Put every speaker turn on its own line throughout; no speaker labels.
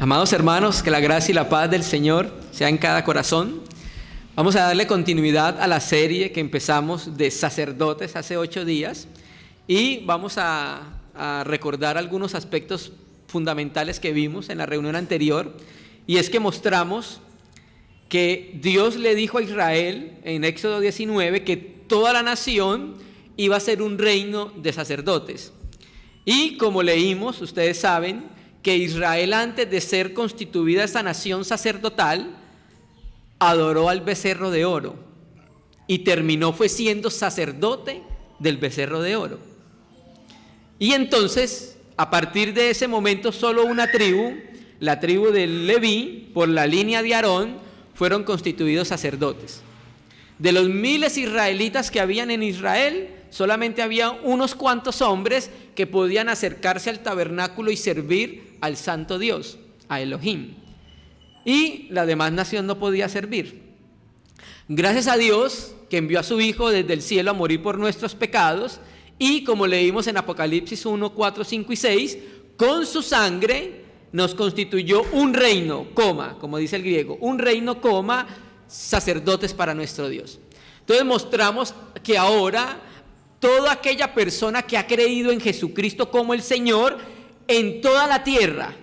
Amados hermanos, que la gracia y la paz del Señor sea en cada corazón. Vamos a darle continuidad a la serie que empezamos de sacerdotes hace 8 días y vamos a recordar algunos aspectos fundamentales que vimos en la reunión anterior, y es que mostramos que Dios le dijo a Israel en Éxodo 19 que toda la nación iba a ser un reino de sacerdotes. Y como leímos, ustedes saben que Israel, antes de ser constituida esta nación sacerdotal, adoró al becerro de oro y terminó siendo sacerdote del becerro de oro. Y entonces, a partir de ese momento, solo una tribu, la tribu de Leví, por la línea de Aarón, fueron constituidos sacerdotes. De los miles israelitas que habían en Israel, solamente había unos cuantos hombres que podían acercarse al tabernáculo y servir al santo Dios, a Elohim. Y la demás nación no podía servir. Gracias a Dios que envió a su Hijo desde el cielo a morir por nuestros pecados, y como leímos en Apocalipsis 1, 4, 5 y 6, con su sangre nos constituyó un reino, como dice el griego, un reino, sacerdotes para nuestro Dios. Entonces mostramos que ahora toda aquella persona que ha creído en Jesucristo como el Señor en toda la tierra,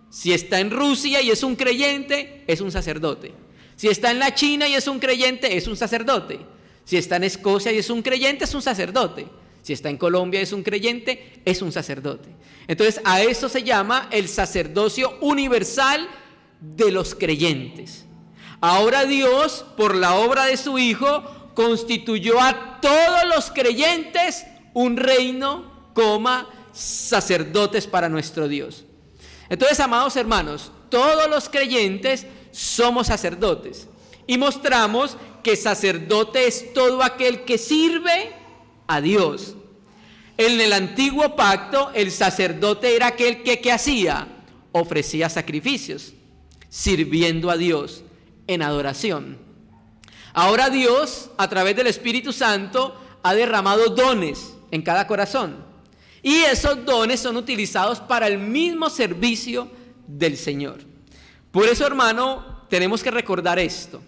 si está en Rusia y es un creyente, es un sacerdote. Si está en la China y es un creyente, es un sacerdote. Si está en Escocia y es un creyente, es un sacerdote. Si está en Colombia y es un creyente, es un sacerdote. Entonces a eso se llama el sacerdocio universal de los creyentes. Ahora Dios, por la obra de su Hijo, constituyó a todos los creyentes un reino, sacerdotes para nuestro Dios. Entonces, amados hermanos, todos los creyentes somos sacerdotes, y mostramos que sacerdote es todo aquel que sirve a Dios. En el antiguo pacto, el sacerdote era aquel que ¿qué hacía? Ofrecía sacrificios, sirviendo a Dios en adoración. Ahora Dios, a través del Espíritu Santo, ha derramado dones en cada corazón, y esos dones son utilizados para el mismo servicio del Señor. Por eso, hermano, tenemos que recordar esto.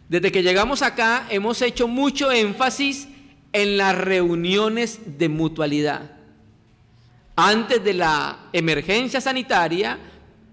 Desde que llegamos acá hemos hecho mucho énfasis en las reuniones de mutualidad. Antes de la emergencia sanitaria,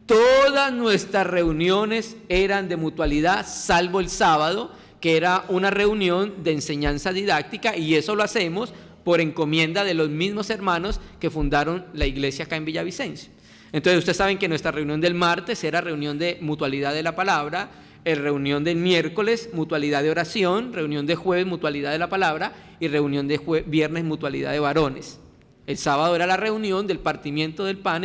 todas nuestras reuniones eran de mutualidad, salvo el sábado, que era una reunión de enseñanza didáctica, y eso lo hacemos por encomienda de los mismos hermanos que fundaron la iglesia acá en Villavicencio. Entonces ustedes saben que nuestra reunión del martes era reunión de mutualidad de la palabra, reunión del miércoles, mutualidad de oración, reunión de jueves, mutualidad de la palabra, y reunión de viernes, mutualidad de varones. El sábado era la reunión del partimiento del pan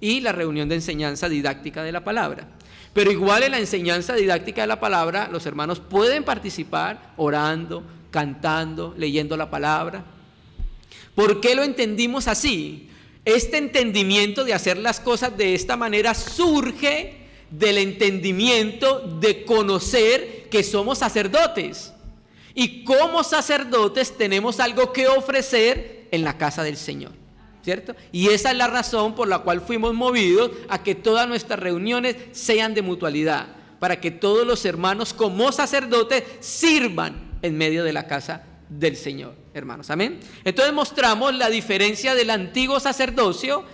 y la reunión de enseñanza didáctica de la palabra. Pero igual en la enseñanza didáctica de la palabra, los hermanos pueden participar orando, cantando, leyendo la palabra. ¿Por qué lo entendimos así? Este entendimiento de hacer las cosas de esta manera surge del entendimiento de conocer que somos sacerdotes. Y como sacerdotes tenemos algo que ofrecer en la casa del Señor, ¿cierto? Y esa es la razón por la cual fuimos movidos a que todas nuestras reuniones sean de mutualidad, para que todos los hermanos como sacerdotes sirvan en medio de la casa del Señor, hermanos, amén. Entonces mostramos la diferencia del antiguo sacerdocio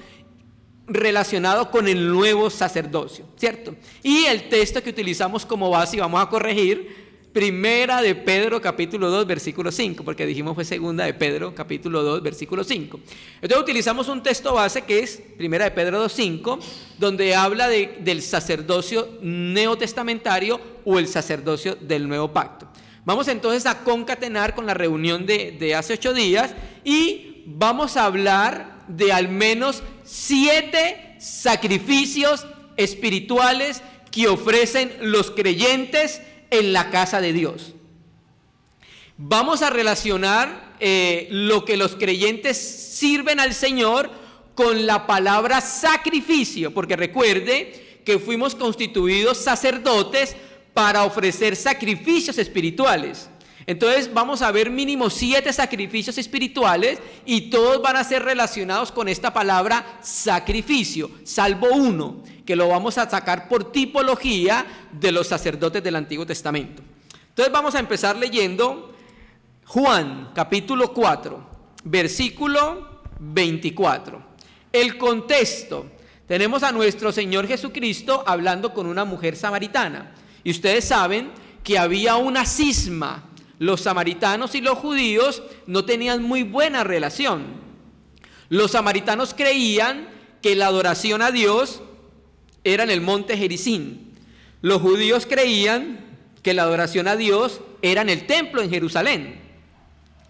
relacionado con el nuevo sacerdocio, ¿cierto? Y el texto que utilizamos como base, y vamos a corregir, Primera de Pedro capítulo 2 versículo 5, porque dijimos fue Segunda de Pedro capítulo 2 versículo 5. Entonces utilizamos un texto base que es Primera de Pedro 2:5, donde habla del sacerdocio neotestamentario o el sacerdocio del nuevo pacto. Vamos entonces a concatenar con la reunión de hace 8 días y vamos a hablar de al menos 7 sacrificios espirituales que ofrecen los creyentes en la casa de Dios. Vamos a relacionar lo que los creyentes sirven al Señor con la palabra sacrificio, porque recuerde que fuimos constituidos sacerdotes para ofrecer sacrificios espirituales. Entonces vamos a ver mínimo 7 sacrificios espirituales y todos van a ser relacionados con esta palabra sacrificio, salvo uno, que lo vamos a sacar por tipología de los sacerdotes del Antiguo Testamento. Entonces vamos a empezar leyendo Juan capítulo 4, versículo 24. El contexto: tenemos a nuestro Señor Jesucristo hablando con una mujer samaritana. Y ustedes saben que había una cisma. Los samaritanos y los judíos no tenían muy buena relación. Los samaritanos creían que la adoración a Dios era en el monte Gerizim. Los judíos creían que la adoración a Dios era en el templo en Jerusalén.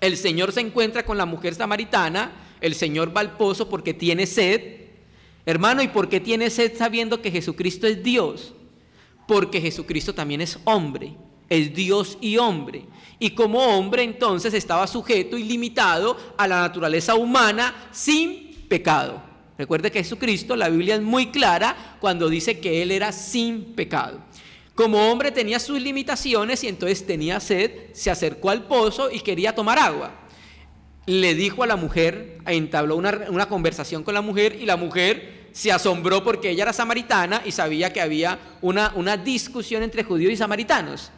El Señor se encuentra con la mujer samaritana, el Señor va al pozo porque tiene sed. Hermano, ¿y por qué tiene sed sabiendo que Jesucristo es Dios? Porque Jesucristo también es hombre, es Dios y hombre. Y como hombre entonces estaba sujeto y limitado a la naturaleza humana sin pecado. Recuerde que Jesucristo, la Biblia es muy clara cuando dice que Él era sin pecado. Como hombre tenía sus limitaciones y entonces tenía sed, se acercó al pozo y quería tomar agua. Le dijo a la mujer, entabló una conversación con la mujer y la mujer se asombró porque ella era samaritana y sabía que había una discusión entre judíos y samaritanos.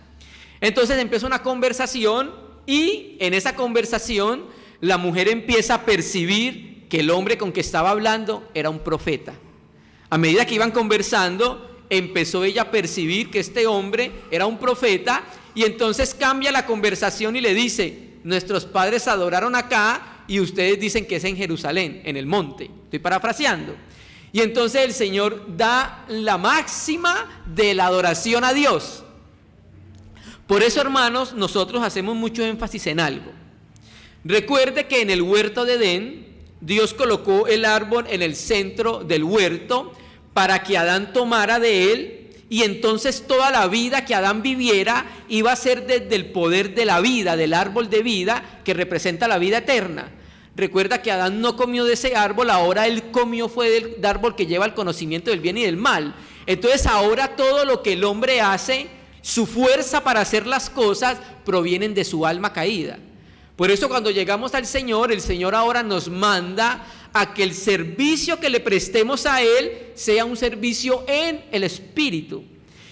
Entonces empezó una conversación y en esa conversación la mujer empieza a percibir que el hombre con que estaba hablando era un profeta. A medida que iban conversando, empezó ella a percibir que este hombre era un profeta y entonces cambia la conversación y le dice: nuestros padres adoraron acá y ustedes dicen que es en Jerusalén, en el monte. Estoy parafraseando. Y entonces el Señor da la máxima de la adoración a Dios. Por eso, hermanos, nosotros hacemos mucho énfasis en algo. Recuerde que en el huerto de Edén, Dios colocó el árbol en el centro del huerto para que Adán tomara de él, y entonces toda la vida que Adán viviera iba a ser desde el poder de la vida, del árbol de vida que representa la vida eterna. Recuerda que Adán no comió de ese árbol, ahora él comió fue del árbol que lleva el conocimiento del bien y del mal. Entonces ahora todo lo que el hombre hace, su fuerza para hacer las cosas, provienen de su alma caída. Por eso cuando llegamos al Señor, el Señor ahora nos manda a que el servicio que le prestemos a Él sea un servicio en el Espíritu.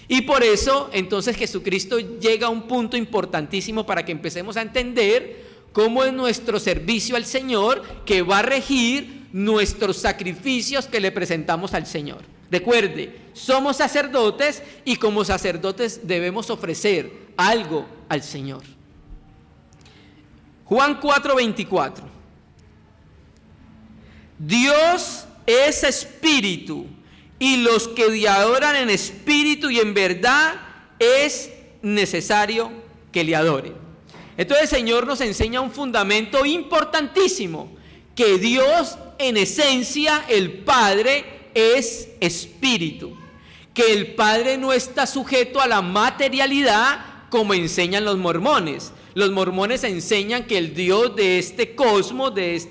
Y por eso entonces Jesucristo llega a un punto importantísimo para que empecemos a entender cómo es nuestro servicio al Señor que va a regir nuestros sacrificios que le presentamos al Señor. Recuerde, somos sacerdotes y como sacerdotes debemos ofrecer algo al Señor. Juan 4:24. Dios es espíritu y los que le adoran en espíritu y en verdad es necesario que le adoren. Entonces el Señor nos enseña un fundamento importantísimo, que Dios en esencia, el Padre, es espíritu, que el Padre no está sujeto a la materialidad como enseñan los mormones. Los mormones enseñan que el Dios de este cosmos, de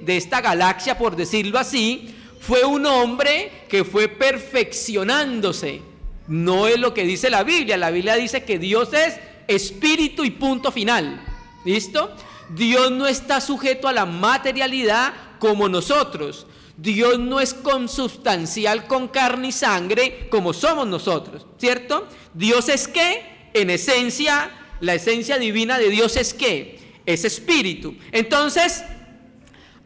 esta galaxia, por decirlo así, fue un hombre que fue perfeccionándose. No es lo que dice la Biblia. La Biblia dice que Dios es espíritu y punto final. ¿Listo? Dios no está sujeto a la materialidad como nosotros. Dios no es consubstancial con carne y sangre como somos nosotros, ¿cierto? Dios es ¿qué? En esencia, la esencia divina de Dios es ¿qué? Es espíritu. Entonces,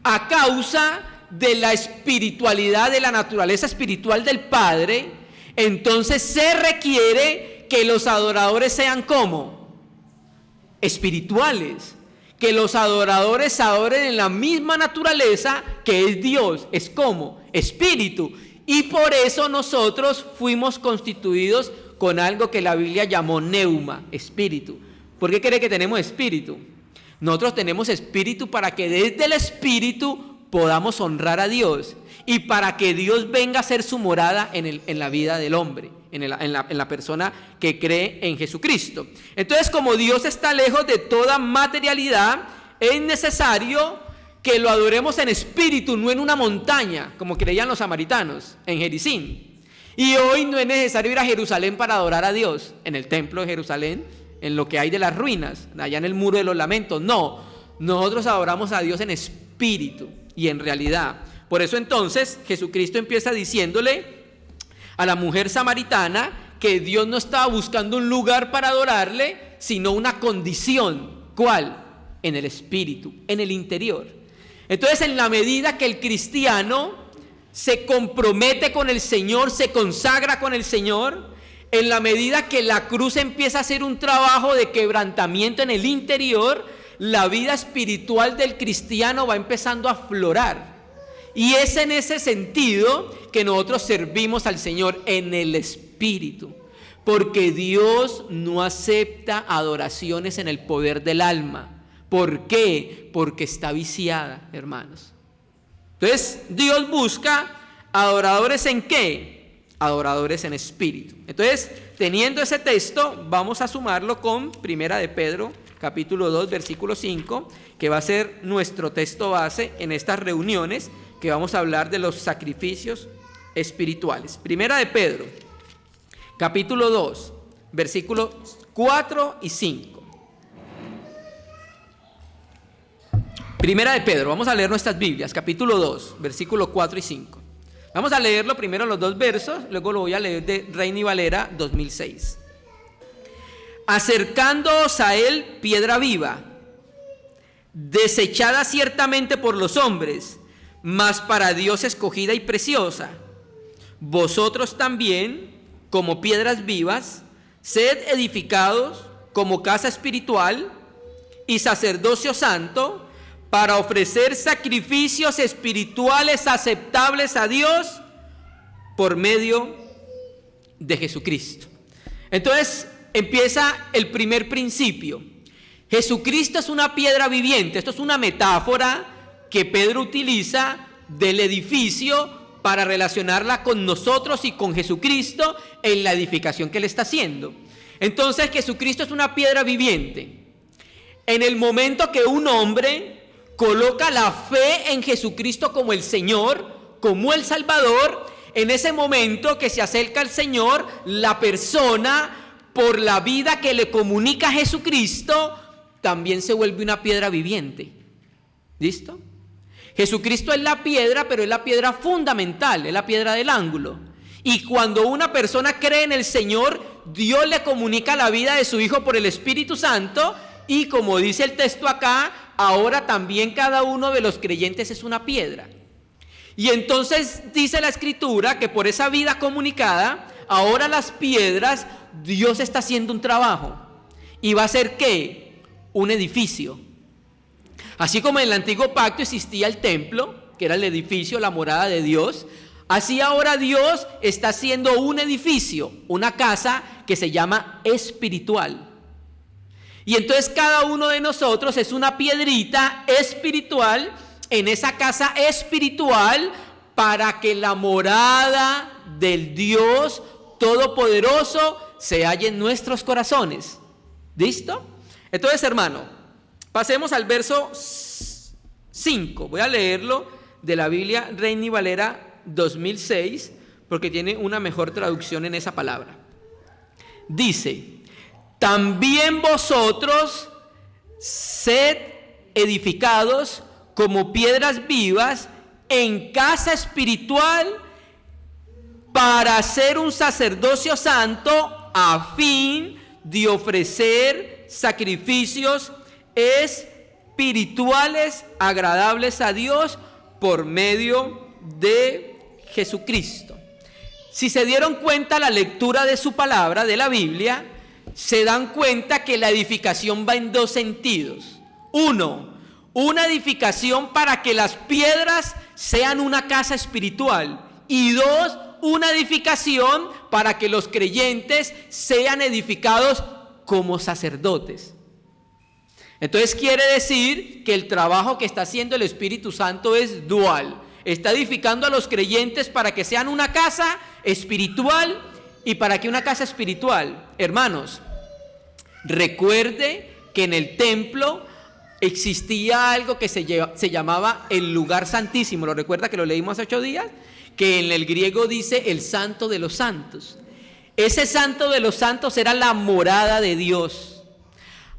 a causa de la espiritualidad, de la naturaleza espiritual del Padre, entonces se requiere que los adoradores sean ¿cómo? Espirituales. Que los adoradores adoren en la misma naturaleza que es Dios. Es como espíritu. Y por eso nosotros fuimos constituidos con algo que la Biblia llamó neuma, espíritu. ¿Por qué cree que tenemos espíritu? Nosotros tenemos espíritu para que desde el espíritu podamos honrar a Dios y para que Dios venga a ser su morada en la vida del hombre, en la persona que cree en Jesucristo. Entonces, como Dios está lejos de toda materialidad, es necesario que lo adoremos en espíritu, no en una montaña, como creían los samaritanos, en Gerizim. Y hoy no es necesario ir a Jerusalén para adorar a Dios, en el templo de Jerusalén, en lo que hay de las ruinas, allá en el muro de los lamentos. No, nosotros adoramos a Dios en espíritu y en realidad. Por eso entonces Jesucristo empieza diciéndole a la mujer samaritana que Dios no estaba buscando un lugar para adorarle, sino una condición. ¿Cuál? En el espíritu, en el interior. Entonces, en la medida que el cristiano se compromete con el Señor, se consagra con el Señor, en la medida que la cruz empieza a hacer un trabajo de quebrantamiento en el interior, la vida espiritual del cristiano va empezando a aflorar. Y es en ese sentido que nosotros servimos al Señor, en el espíritu. Porque Dios no acepta adoraciones en el poder del alma. ¿Por qué? Porque está viciada, hermanos. Entonces, Dios busca adoradores ¿en qué? Adoradores en espíritu. Entonces, teniendo ese texto, vamos a sumarlo con Primera de Pedro, capítulo 2, versículo 5, que va a ser nuestro texto base en estas reuniones, que vamos a hablar de los sacrificios espirituales. Primera de Pedro, capítulo 2, versículos 4 y 5. Primera de Pedro, vamos a leer nuestras Biblias, capítulo 2, versículos 4 y 5. Vamos a leerlo primero los dos versos, luego lo voy a leer de Reina y Valera 2006. Acercándoos a él, piedra viva, desechada ciertamente por los hombres, mas para Dios escogida y preciosa. Vosotros también, como piedras vivas, sed edificados como casa espiritual y sacerdocio santo, para ofrecer sacrificios espirituales aceptables a Dios por medio de Jesucristo. Entonces empieza el primer principio. Jesucristo es una piedra viviente. Esto es una metáfora que Pedro utiliza del edificio para relacionarla con nosotros y con Jesucristo en la edificación que él está haciendo. Entonces Jesucristo es una piedra viviente. En el momento que un hombre coloca la fe en Jesucristo como el Señor, como el Salvador, en ese momento que se acerca al Señor, la persona, por la vida que le comunica a Jesucristo, también se vuelve una piedra viviente. ¿Listo? Jesucristo es la piedra, pero es la piedra fundamental, es la piedra del ángulo. Y cuando una persona cree en el Señor, Dios le comunica la vida de su Hijo por el Espíritu Santo, y como dice el texto acá, ahora también cada uno de los creyentes es una piedra. Y entonces dice la Escritura que por esa vida comunicada, ahora las piedras, Dios está haciendo un trabajo. ¿Y va a ser qué? Un edificio. Así como en el antiguo pacto existía el templo, que era el edificio, la morada de Dios, así ahora Dios está haciendo un edificio, una casa que se llama espiritual. Y entonces cada uno de nosotros es una piedrita espiritual en esa casa espiritual, para que la morada del Dios Todopoderoso se halle en nuestros corazones. ¿Listo? Entonces, hermano, pasemos al verso 5. Voy a leerlo de la Biblia Reina y Valera 2006, porque tiene una mejor traducción en esa palabra. Dice: también vosotros sed edificados como piedras vivas en casa espiritual, para ser un sacerdocio santo, a fin de ofrecer sacrificios espirituales agradables a Dios por medio de Jesucristo. Si se dieron cuenta la lectura de su palabra, de la Biblia, se dan cuenta que la edificación va en dos sentidos. Uno, una edificación para que las piedras sean una casa espiritual. Y dos, una edificación para que los creyentes sean edificados como sacerdotes. Entonces quiere decir que el trabajo que está haciendo el Espíritu Santo es dual. Está edificando a los creyentes para que sean una casa espiritual. ¿Y para qué una casa espiritual? Hermanos, recuerde que en el templo existía algo que se llamaba el lugar santísimo. ¿Lo recuerda que lo leímos hace 8 días? Que en el griego dice el santo de los santos. Ese santo de los santos era la morada de Dios.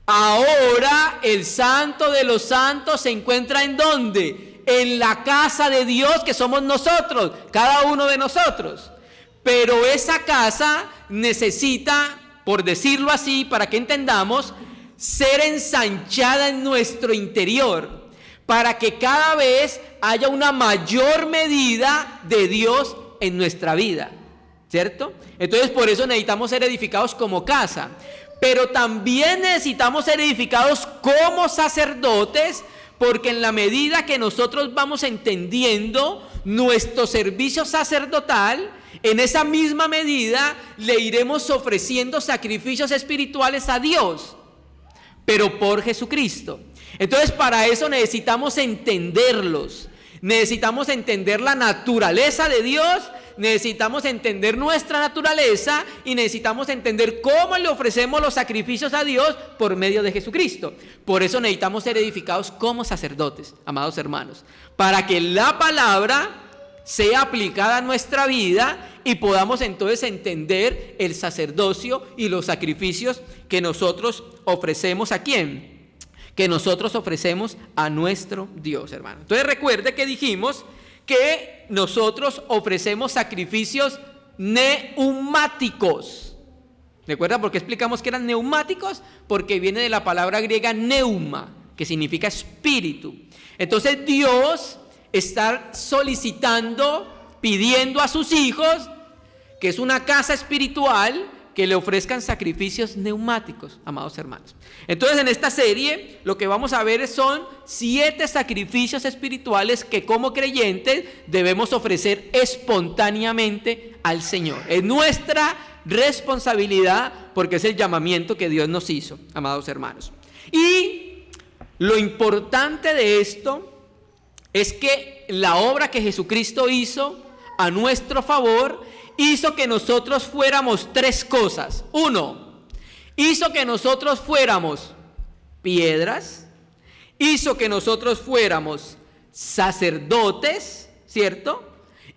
Ahora el Santo de los Santos se encuentra ¿en dónde? En la casa de Dios, que somos nosotros, cada uno de nosotros. Pero esa casa necesita, por decirlo así, para que entendamos, ser ensanchada en nuestro interior, para que cada vez haya una mayor medida de Dios en nuestra vida, ¿cierto? Entonces por eso necesitamos ser edificados como casa, pero también necesitamos ser edificados como sacerdotes, porque en la medida que nosotros vamos entendiendo nuestro servicio sacerdotal, en esa misma medida le iremos ofreciendo sacrificios espirituales a Dios, pero por Jesucristo. Entonces para eso necesitamos entenderlos, necesitamos entender la naturaleza de Dios, necesitamos entender nuestra naturaleza y necesitamos entender cómo le ofrecemos los sacrificios a Dios por medio de Jesucristo. Por eso necesitamos ser edificados como sacerdotes, amados hermanos, para que la palabra sea aplicada a nuestra vida y podamos entonces entender el sacerdocio y los sacrificios que nosotros ofrecemos ¿a quién? Que nosotros ofrecemos a nuestro Dios, hermano. Entonces recuerde que dijimos que nosotros ofrecemos sacrificios neumáticos. ¿Recuerda por qué explicamos que eran neumáticos? Porque viene de la palabra griega neuma, que significa espíritu. Entonces Dios está solicitando, pidiendo a sus hijos, que es una casa espiritual, que le ofrezcan sacrificios neumáticos, amados hermanos. Entonces en esta serie lo que vamos a ver son 7 sacrificios espirituales que como creyentes debemos ofrecer espontáneamente al Señor. Es nuestra responsabilidad porque es el llamamiento que Dios nos hizo, amados hermanos. Y lo importante de esto es que la obra que Jesucristo hizo a nuestro favor hizo que nosotros fuéramos 3 cosas. 1, hizo que nosotros fuéramos piedras, hizo que nosotros fuéramos sacerdotes, ¿cierto?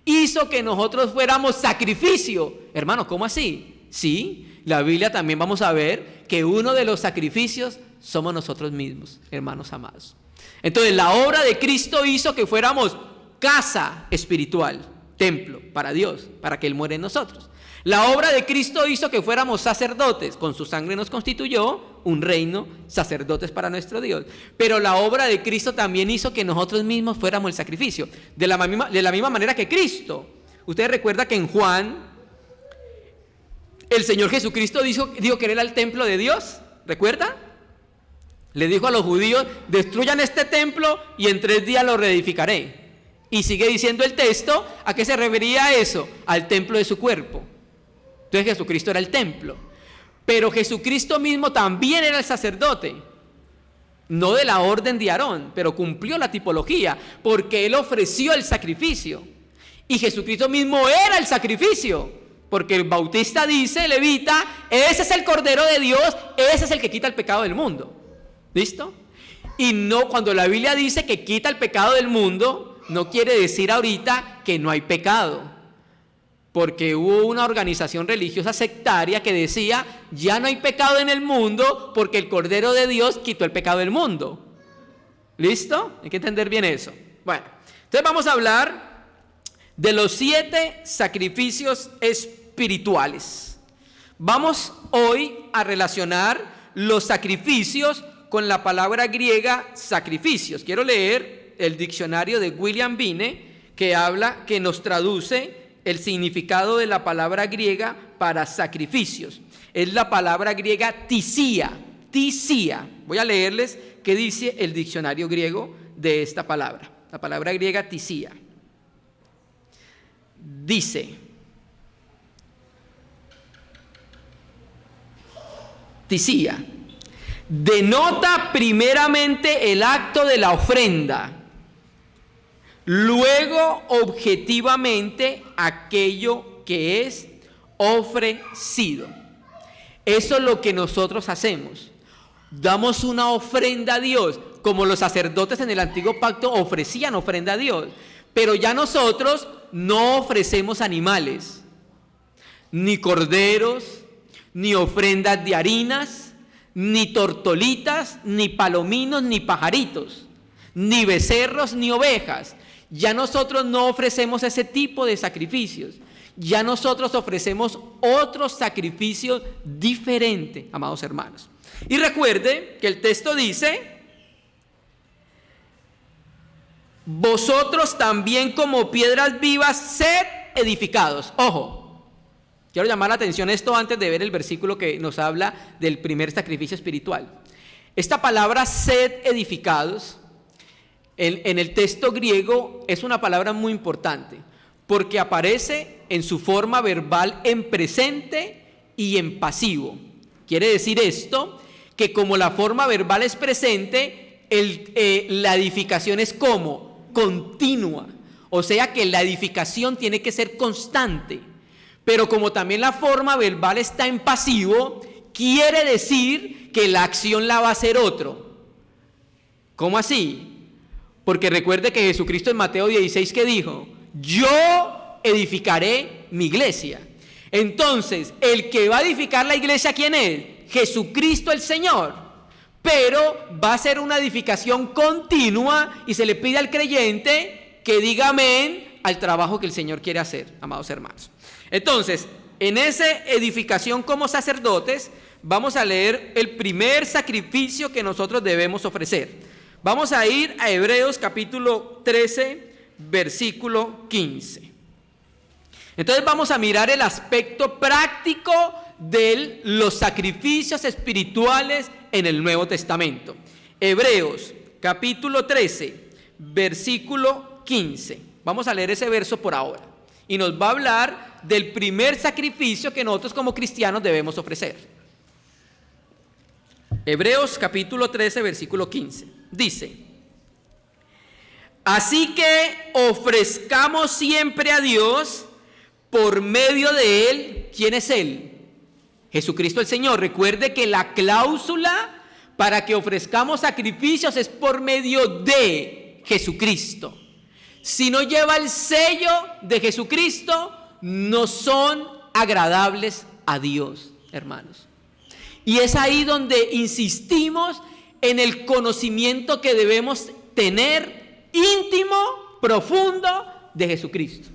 Hizo que nosotros fuéramos sacrificio. Hermano, ¿cómo así? Sí, la Biblia también vamos a ver que uno de los sacrificios somos nosotros mismos, hermanos amados. Entonces la obra de Cristo hizo que fuéramos casa espiritual, templo para Dios, para que Él muera en nosotros. La obra de Cristo hizo que fuéramos sacerdotes, con su sangre nos constituyó un reino, sacerdotes para nuestro Dios. Pero la obra de Cristo también hizo que nosotros mismos fuéramos el sacrificio, de la misma manera que Cristo. Ustedes recuerdan que en Juan, el Señor Jesucristo dijo que Él era el templo de Dios, ¿recuerda? Le dijo a los judíos, destruyan este templo y en 3 días lo reedificaré. Y sigue diciendo el texto, ¿a qué se refería eso? Al templo de su cuerpo. Entonces Jesucristo era el templo. Pero Jesucristo mismo también era el sacerdote. No de la orden de Aarón, pero cumplió la tipología, porque Él ofreció el sacrificio. Y Jesucristo mismo era el sacrificio. Porque el Bautista dice, levita, ese es el Cordero de Dios, ese es el que quita el pecado del mundo. ¿Listo? Y no, cuando la Biblia dice que quita el pecado del mundo, no quiere decir ahorita que no hay pecado, porque hubo una organización religiosa sectaria que decía, ya no hay pecado en el mundo porque el Cordero de Dios quitó el pecado del mundo. ¿Listo? Hay que entender bien eso. Bueno, entonces vamos a hablar de los 7 sacrificios espirituales. Vamos hoy a relacionar los sacrificios con la palabra griega sacrificios. Quiero leer el diccionario de William Vine, que nos traduce el significado de la palabra griega para sacrificios. Es la palabra griega tisía. Voy a leerles qué dice el diccionario griego de esta palabra. La palabra griega tisía. Dice, tisía, denota primeramente el acto de la ofrenda, luego objetivamente aquello que es ofrecido. Eso es lo que nosotros hacemos. Damos una ofrenda a Dios, como los sacerdotes en el antiguo pacto ofrecían ofrenda a Dios. Pero ya nosotros no ofrecemos animales, ni corderos, ni ofrendas de harinas, ni tortolitas, ni palominos, ni pajaritos, ni becerros, ni ovejas. Ya nosotros no ofrecemos ese tipo de sacrificios. Ya nosotros ofrecemos otro sacrificio diferente, amados hermanos. Y recuerde que el texto dice: vosotros también como piedras vivas sed edificados. Ojo, quiero llamar la atención a esto antes de ver el versículo que nos habla del primer sacrificio espiritual. Esta palabra sed edificados en el texto griego es una palabra muy importante, porque aparece en su forma verbal en presente y en pasivo. Quiere decir esto, que como la forma verbal es presente, la edificación es como continua. O sea que la edificación tiene que ser constante. Pero como también la forma verbal está en pasivo, quiere decir que la acción la va a hacer otro. ¿Cómo así? Porque recuerde que Jesucristo en Mateo 16, ¿qué dijo? Yo edificaré mi iglesia. Entonces, el que va a edificar la iglesia, ¿quién es? Jesucristo el Señor. Pero va a ser una edificación continua y se le pide al creyente que diga amén al trabajo que el Señor quiere hacer, amados hermanos. Entonces, en esa edificación como sacerdotes, vamos a leer el primer sacrificio que nosotros debemos ofrecer. Vamos a ir a Hebreos capítulo 13, versículo 15. Entonces vamos a mirar el aspecto práctico de los sacrificios espirituales en el Nuevo Testamento. Hebreos capítulo 13, versículo 15. Vamos a leer ese verso por ahora. Y nos va a hablar del primer sacrificio que nosotros como cristianos debemos ofrecer. Hebreos capítulo 13, versículo 15. Dice: así que ofrezcamos siempre a Dios por medio de Él. ¿Quién es Él? Jesucristo el Señor. Recuerde que la cláusula para que ofrezcamos sacrificios es por medio de Jesucristo. Si no lleva el sello de Jesucristo, no son agradables a Dios, hermanos. Y es ahí donde insistimos en el conocimiento que debemos tener íntimo, profundo de Jesucristo.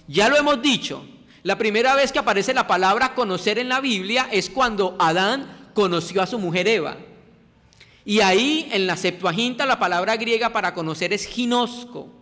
Ya lo hemos dicho, la primera vez que aparece la palabra conocer en la Biblia es cuando Adán conoció a su mujer Eva. Y ahí en la Septuaginta la palabra griega para conocer es ginosco.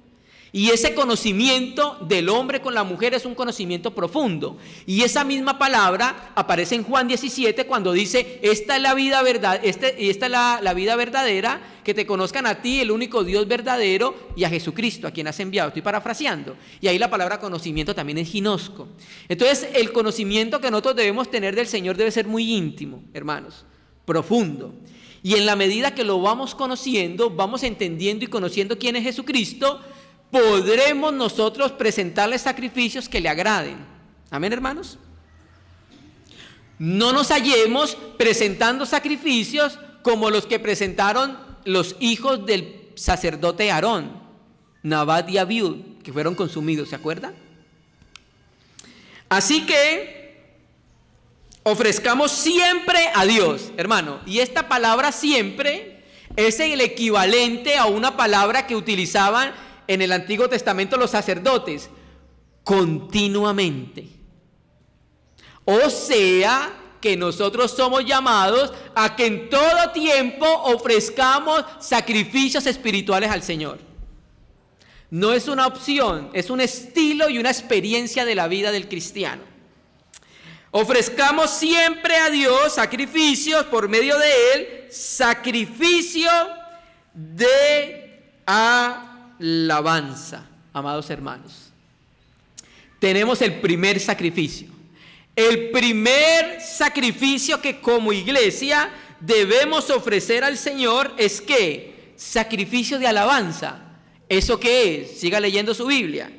Y ese conocimiento del hombre con la mujer es un conocimiento profundo. Y esa misma palabra aparece en Juan 17 cuando dice: esta es la vida la vida verdadera, que te conozcan a ti, el único Dios verdadero, y a Jesucristo, a quien has enviado. Estoy parafraseando. Y ahí la palabra conocimiento también es ginosco. Entonces, el conocimiento que nosotros debemos tener del Señor debe ser muy íntimo, hermanos, profundo. Y en la medida que lo vamos conociendo, vamos entendiendo y conociendo quién es Jesucristo, podremos nosotros presentarle sacrificios que le agraden. Amén, hermanos. No nos hallemos presentando sacrificios como los que presentaron los hijos del sacerdote Aarón, Nabat y Abiud, que fueron consumidos, ¿se acuerdan? Así que ofrezcamos siempre a Dios, hermano. Y esta palabra siempre es el equivalente a una palabra que utilizaban en el Antiguo Testamento los sacerdotes: continuamente. O sea que nosotros somos llamados a que en todo tiempo ofrezcamos sacrificios espirituales al Señor. No es una opción, es un estilo y una experiencia de la vida del cristiano. Ofrezcamos siempre a Dios sacrificios por medio de Él, sacrificio de alabanza, amados hermanos. Tenemos el primer sacrificio. El primer sacrificio que como iglesia debemos ofrecer al Señor es ¿qué? Sacrificio de alabanza. ¿Eso qué es? Siga leyendo su Biblia.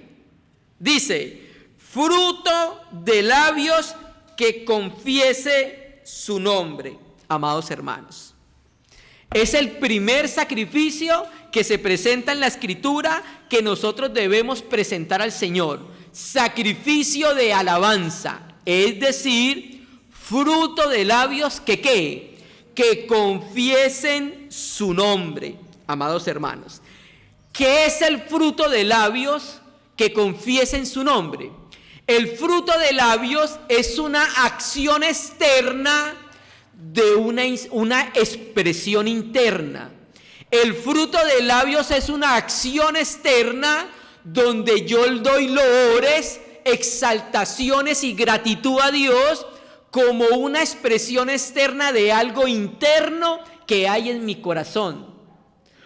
Dice: fruto de labios que confiese su nombre, amados hermanos. Es el primer sacrificio que se presenta en la Escritura que nosotros debemos presentar al Señor. Sacrificio de alabanza, es decir, fruto de labios que ¿qué? que confiesen su nombre. Amados hermanos, ¿qué es el fruto de labios que confiesen su nombre? El fruto de labios es una acción externa de una expresión interna. El fruto de labios es una acción externa donde yo doy loores, exaltaciones y gratitud a Dios como una expresión externa de algo interno que hay en mi corazón.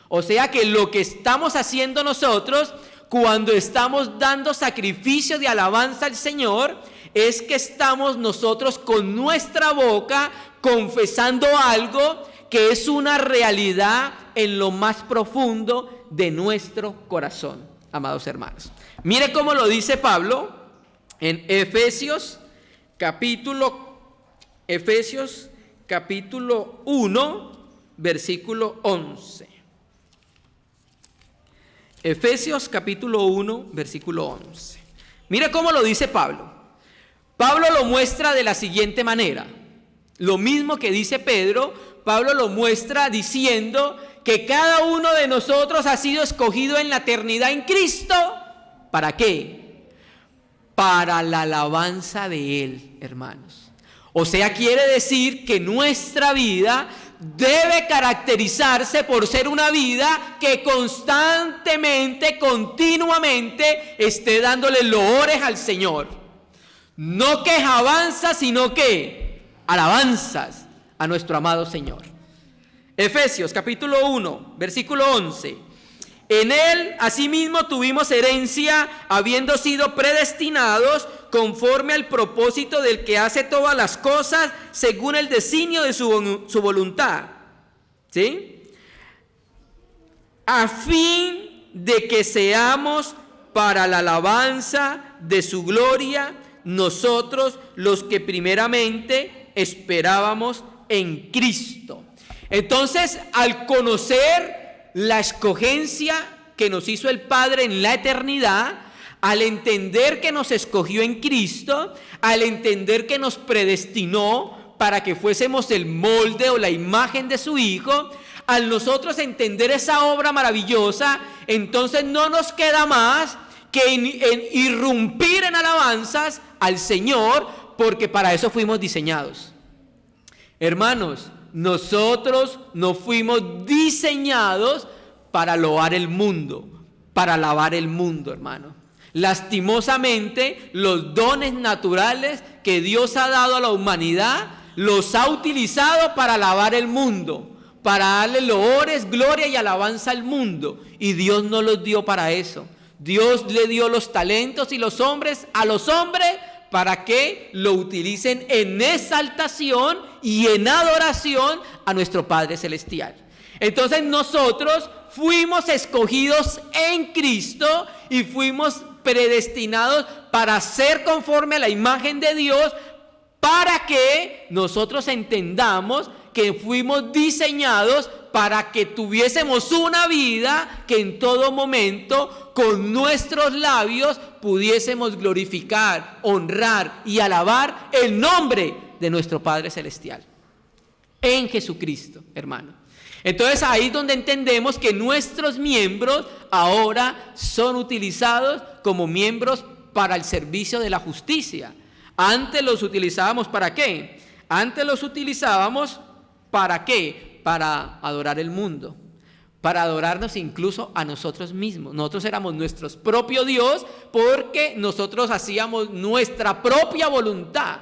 O sea que lo que estamos haciendo nosotros cuando estamos dando sacrificio de alabanza al Señor es que estamos nosotros con nuestra boca confesando algo que es una realidad en lo más profundo de nuestro corazón, amados hermanos. Mire cómo lo dice Pablo en Efesios capítulo 1, versículo 11. Efesios capítulo 1, versículo 11. Mire cómo lo dice Pablo. Pablo lo muestra de la siguiente manera. Lo mismo que dice Pedro, Pablo lo muestra diciendo que cada uno de nosotros ha sido escogido en la eternidad en Cristo. ¿Para qué? Para la alabanza de Él, hermanos. O sea, quiere decir que nuestra vida debe caracterizarse por ser una vida que constantemente, continuamente esté dándole loores al Señor. No quejabanzas, sino que alabanzas a nuestro amado Señor. Efesios capítulo 1, versículo 11. En Él asimismo tuvimos herencia, habiendo sido predestinados conforme al propósito del que hace todas las cosas según el designio de su voluntad. ¿Sí? A fin de que seamos para la alabanza de su gloria, nosotros los que primeramente esperábamos en Cristo. Entonces, al conocer la escogencia que nos hizo el Padre en la eternidad, al entender que nos escogió en Cristo, al entender que nos predestinó para que fuésemos el molde o la imagen de su Hijo, al nosotros entender esa obra maravillosa, entonces no nos queda más que en irrumpir en alabanzas al Señor, porque para eso fuimos diseñados. Hermanos, nosotros no fuimos diseñados para loar el mundo, para alabar el mundo, hermano. Lastimosamente, los dones naturales que Dios ha dado a la humanidad los ha utilizado para alabar el mundo, para darle loores, gloria y alabanza al mundo. Y Dios no los dio para eso. Dios le dio los talentos y los hombres a los hombres para que lo utilicen en exaltación y en adoración a nuestro Padre Celestial. Entonces nosotros fuimos escogidos en Cristo y fuimos predestinados para ser conforme a la imagen de Dios, para que nosotros entendamos que fuimos diseñados para que tuviésemos una vida que en todo momento con nuestros labios pudiésemos glorificar, honrar y alabar el nombre de nuestro Padre Celestial en Jesucristo, hermano. Entonces ahí es donde entendemos que nuestros miembros ahora son utilizados como miembros para el servicio de la justicia. Antes los utilizábamos ¿para qué? Antes los utilizábamos ¿para qué? Para adorar el mundo, para adorarnos incluso a nosotros mismos. Nosotros éramos nuestro propio Dios porque nosotros hacíamos nuestra propia voluntad,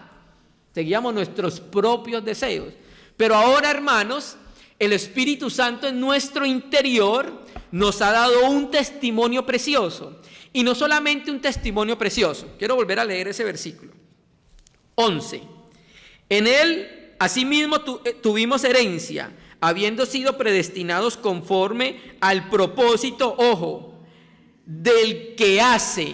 seguíamos nuestros propios deseos. Pero ahora, hermanos, el Espíritu Santo en nuestro interior nos ha dado un testimonio precioso. Y no solamente un testimonio precioso. Quiero volver a leer ese versículo. 11. En Él, asimismo, tuvimos herencia, habiendo sido predestinados conforme al propósito, ojo, del que hace.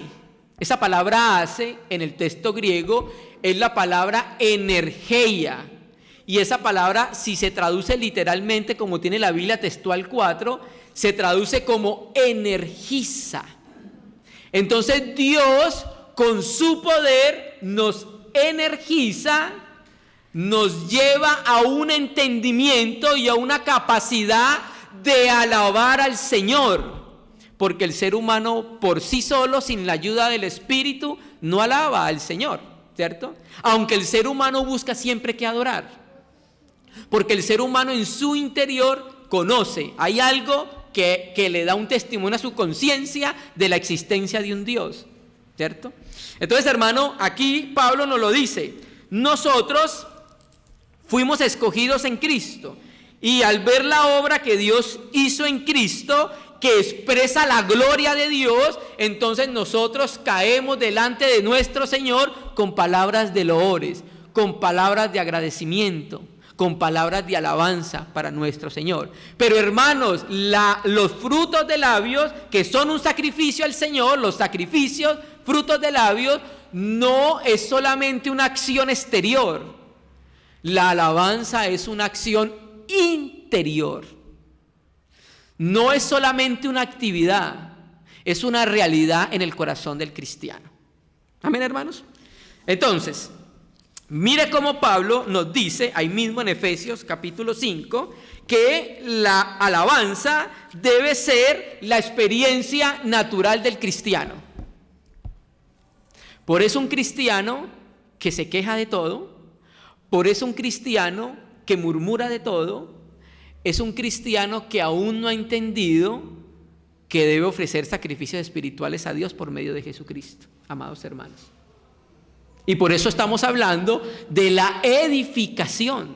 Esa palabra hace, en el texto griego, es la palabra energeia. Y esa palabra, si se traduce literalmente, como tiene la Biblia textual 4, se traduce como energiza. Entonces Dios, con su poder, nos energiza nos lleva a un entendimiento y a una capacidad de alabar al Señor. Porque el ser humano por sí solo, sin la ayuda del Espíritu, no alaba al Señor, ¿cierto? Aunque el ser humano busca siempre que adorar. Porque el ser humano en su interior conoce, hay algo que le da un testimonio a su conciencia de la existencia de un Dios, ¿cierto? Entonces, hermano, aquí Pablo nos lo dice. Nosotros fuimos escogidos en Cristo, y al ver la obra que Dios hizo en Cristo, que expresa la gloria de Dios, entonces nosotros caemos delante de nuestro Señor con palabras de loores, con palabras de agradecimiento, con palabras de alabanza para nuestro Señor. Pero hermanos, los frutos de labios, que son un sacrificio al Señor, los sacrificios, frutos de labios, no es solamente una acción exterior. La alabanza es una acción interior. No es solamente una actividad, es una realidad en el corazón del cristiano. Amén, hermanos. Entonces, mire cómo Pablo nos dice, ahí mismo en Efesios capítulo 5, que la alabanza debe ser la experiencia natural del cristiano. Por eso un cristiano que se queja de todo, por eso un cristiano que murmura de todo, es un cristiano que aún no ha entendido que debe ofrecer sacrificios espirituales a Dios por medio de Jesucristo, amados hermanos. Y por eso estamos hablando de la edificación.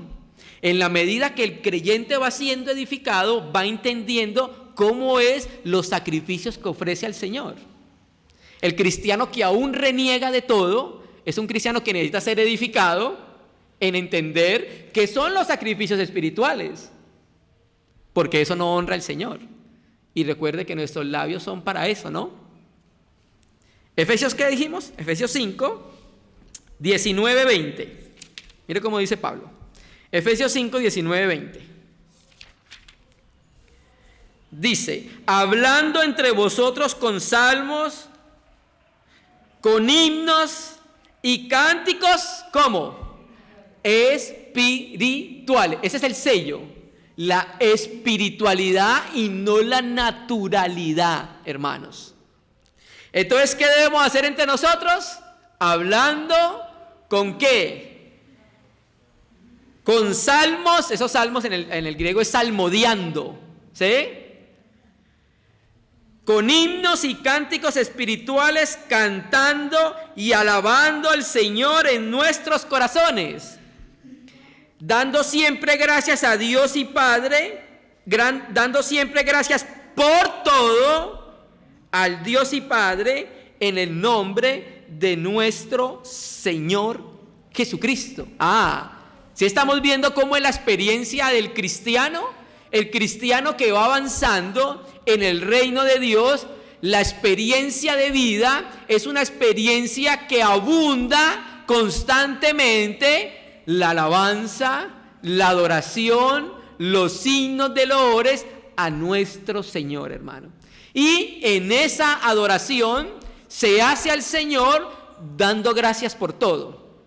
En la medida que el creyente va siendo edificado, va entendiendo cómo es los sacrificios que ofrece al Señor. El cristiano que aún reniega de todo es un cristiano que necesita ser edificado en entender qué son los sacrificios espirituales, porque eso no honra al Señor. Y recuerde que nuestros labios son para eso, ¿no? Efesios, ¿qué dijimos? Efesios 5, 19, 20. Mire cómo dice Pablo. Efesios 5, 19, 20. Dice, hablando entre vosotros con salmos, con himnos y cánticos, ¿cómo? Espirituales. Ese es el sello. La espiritualidad y no la naturalidad, hermanos. Entonces, ¿qué debemos hacer entre nosotros? Hablando, ¿con qué? Con salmos. Esos salmos en el griego es salmodiando, ¿sí? Con himnos y cánticos espirituales, cantando y alabando al Señor en nuestros corazones, dando siempre gracias a Dios y Padre, dando siempre gracias por todo al Dios y Padre en el nombre de nuestro Señor Jesucristo. ¿Sí estamos viendo cómo es la experiencia del cristiano? El cristiano que va avanzando en el reino de Dios, la experiencia de vida es una experiencia que abunda constantemente. La alabanza, la adoración, los signos de loores a nuestro Señor, hermano. Y en esa adoración se hace al Señor dando gracias por todo.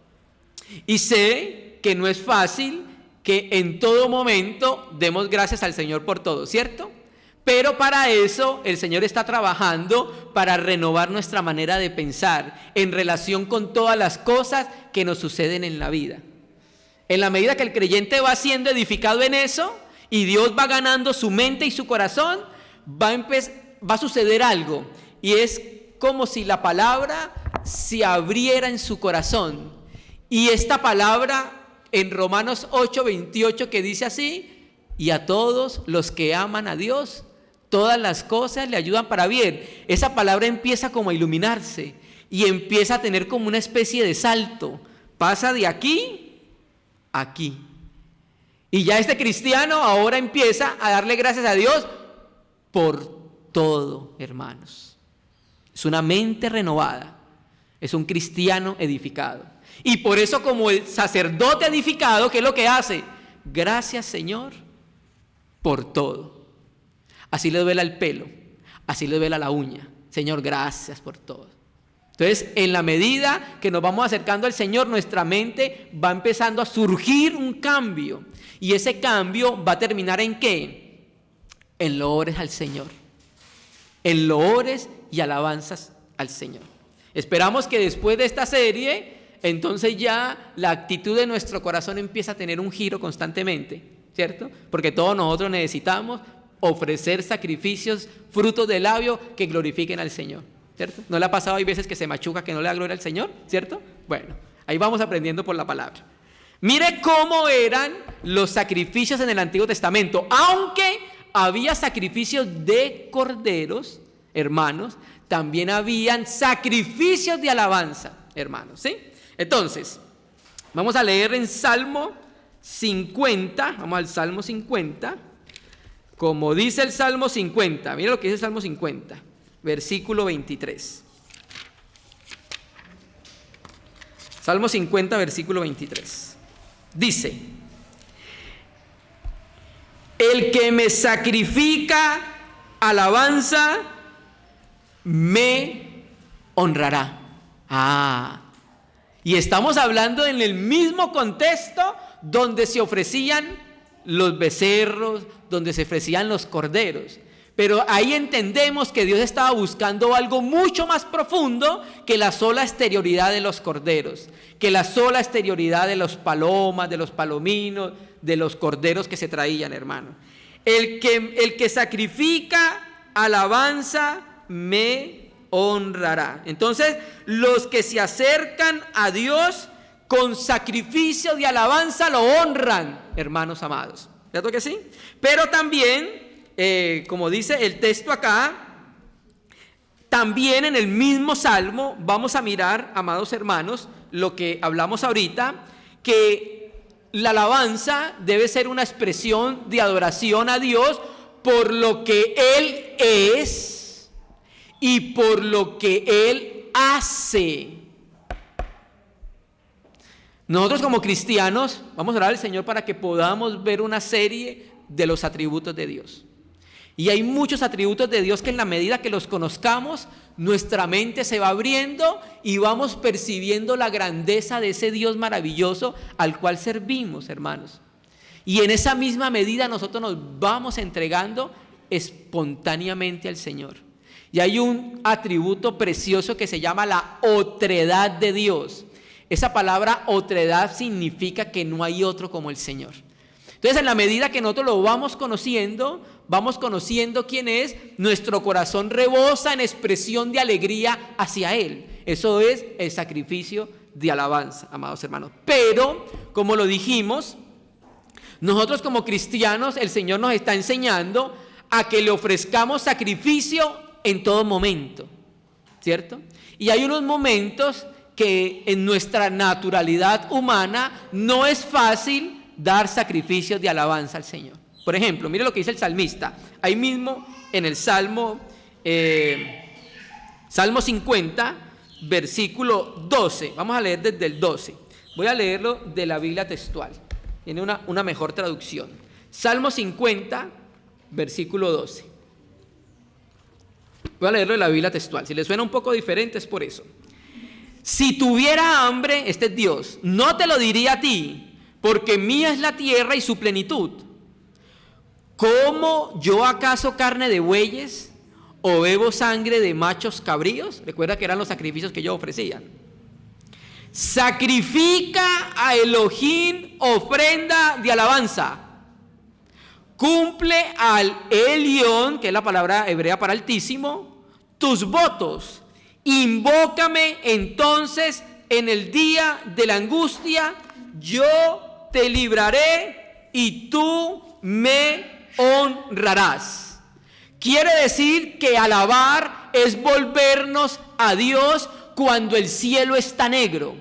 Y sé que no es fácil que en todo momento demos gracias al Señor por todo, ¿cierto? Pero para eso el Señor está trabajando para renovar nuestra manera de pensar en relación con todas las cosas que nos suceden en la vida. En la medida que el creyente va siendo edificado en eso y Dios va ganando su mente y su corazón, va a suceder algo. Y es como si la palabra se abriera en su corazón. Y esta palabra en Romanos 8, 28 que dice así, y a todos los que aman a Dios, todas las cosas le ayudan para bien. Esa palabra empieza como a iluminarse y empieza a tener como una especie de salto. Pasa de aquí aquí. Y ya este cristiano ahora empieza a darle gracias a Dios por todo, hermanos. Es una mente renovada. Es un cristiano edificado. Y por eso, como el sacerdote edificado, ¿qué es lo que hace? Gracias, Señor, por todo. Así le duela el pelo, así le duela la uña. Señor, gracias por todo. Entonces, en la medida que nos vamos acercando al Señor, nuestra mente va empezando a surgir un cambio. Y ese cambio va a terminar ¿en qué? En loores al Señor. En loores y alabanzas al Señor. Esperamos que después de esta serie, entonces ya la actitud de nuestro corazón empieza a tener un giro constantemente, ¿cierto? Porque todos nosotros necesitamos ofrecer sacrificios, frutos de labio que glorifiquen al Señor, ¿cierto? ¿No le ha pasado hay veces que se machuca que no le da gloria al Señor, ¿cierto? Bueno, ahí vamos aprendiendo por la palabra. Mire cómo eran los sacrificios en el Antiguo Testamento. Aunque había sacrificios de corderos, hermanos, también habían sacrificios de alabanza, hermanos, ¿sí? Entonces, vamos a leer en Salmo 50, vamos al Salmo 50, como dice el Salmo 50, mire lo que dice el Salmo 50, versículo 23. Salmo 50, versículo 23. Dice: el que me sacrifica alabanza, me honrará. Y estamos hablando en el mismo contexto donde se ofrecían los becerros, donde se ofrecían los corderos. Pero ahí entendemos que Dios estaba buscando algo mucho más profundo que la sola exterioridad de los corderos, que la sola exterioridad de los palomas, de los palominos, de los corderos que se traían, hermano. El que sacrifica alabanza me honrará. Entonces, los que se acercan a Dios con sacrificio de alabanza lo honran, hermanos amados. ¿Cierto que sí? Pero también, como dice el texto acá, también en el mismo salmo vamos a mirar, amados hermanos, lo que hablamos ahorita, que la alabanza debe ser una expresión de adoración a Dios por lo que Él es y por lo que Él hace. Nosotros como cristianos vamos a orar al Señor para que podamos ver una serie de los atributos de Dios. Y hay muchos atributos de Dios que en la medida que los conozcamos, nuestra mente se va abriendo y vamos percibiendo la grandeza de ese Dios maravilloso al cual servimos, hermanos. Y en esa misma medida nosotros nos vamos entregando espontáneamente al Señor. Y hay un atributo precioso que se llama la otredad de Dios. Esa palabra otredad significa que no hay otro como el Señor. Entonces, en la medida que nosotros lo vamos conociendo quién es, nuestro corazón rebosa en expresión de alegría hacia Él. Eso es el sacrificio de alabanza, amados hermanos. Pero, como lo dijimos, nosotros como cristianos, el Señor nos está enseñando a que le ofrezcamos sacrificio en todo momento, ¿cierto? Y hay unos momentos que en nuestra naturalidad humana no es fácil dar sacrificios de alabanza al Señor. Por ejemplo, mire lo que dice el salmista, ahí mismo en el Salmo 50, versículo 12, vamos a leer desde el 12, voy a leerlo de la Biblia textual, tiene una mejor traducción. Salmo 50, versículo 12, voy a leerlo de la Biblia textual, si le suena un poco diferente es por eso. Si tuviera hambre, este es Dios, no te lo diría a ti, porque mía es la tierra y su plenitud. ¿Cómo yo acaso carne de bueyes o bebo sangre de machos cabríos? Recuerda que eran los sacrificios que ellos ofrecían. Sacrifica a Elohim ofrenda de alabanza. Cumple al Elión, que es la palabra hebrea para altísimo, tus votos. Invócame entonces en el día de la angustia, yo te libraré y tú me honrarás. Quiere decir que alabar es volvernos a Dios cuando el cielo está negro.